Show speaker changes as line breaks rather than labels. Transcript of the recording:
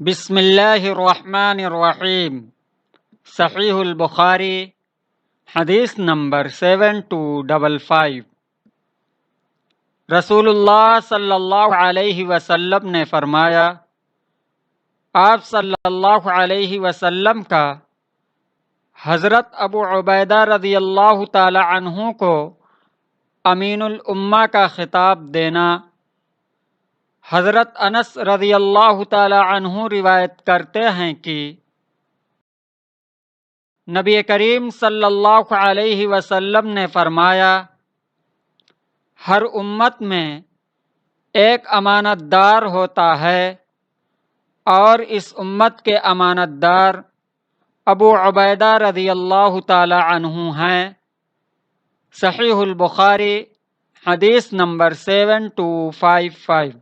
بسم اللہ الرحمن الرحیم۔ صحیح البخاری حدیث نمبر 7255۔ رسول اللہ صلی اللہ علیہ وسلم نے فرمایا، آپ صلی اللہ علیہ وسلم کا حضرت ابو عبیدہ رضی اللہ تعالی عنہ کو امین الامہ کا خطاب دینا۔ حضرت انس رضی اللہ تعالی عنہ روایت کرتے ہیں کہ نبی کریم صلی اللہ علیہ وسلم نے فرمایا، ہر امت میں ایک امانت دار ہوتا ہے اور اس امت کے امانت دار ابو عبیدہ رضی اللہ تعالی عنہ ہیں۔ صحیح البخاری حدیث نمبر 7255۔